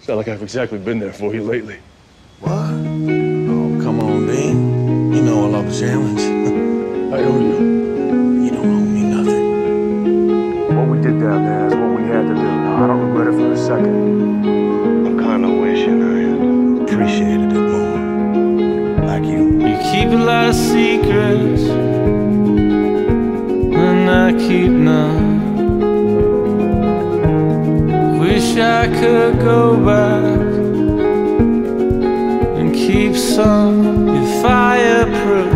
Sound like I've exactly been there for you lately. What? Oh, come on, Dean. You know I love a challenge. I owe you. You don't owe me nothing. What we did down there is what we had to do. Now, I don't regret it for a second. I'm kind of wishing I had appreciated it more. Like you. You keep a lot of secrets, and I keep none. Wish I could go back and keep some. You're fireproof.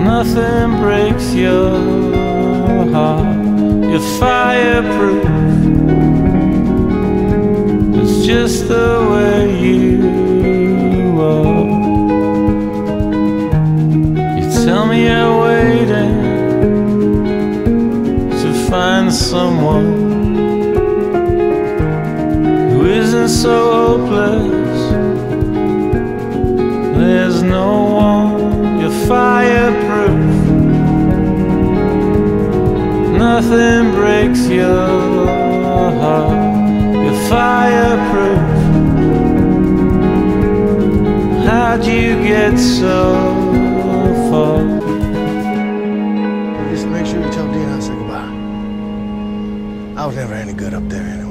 Nothing breaks your heart. You're fireproof. It's just the way you are. You tell me you're waiting to find someone who isn't so hopeless. There's no one. You're fireproof. Nothing breaks your heart. You're fireproof. How'd you get so far? Just make sure you tell Dean I say goodbye. I was never any good up there anyway.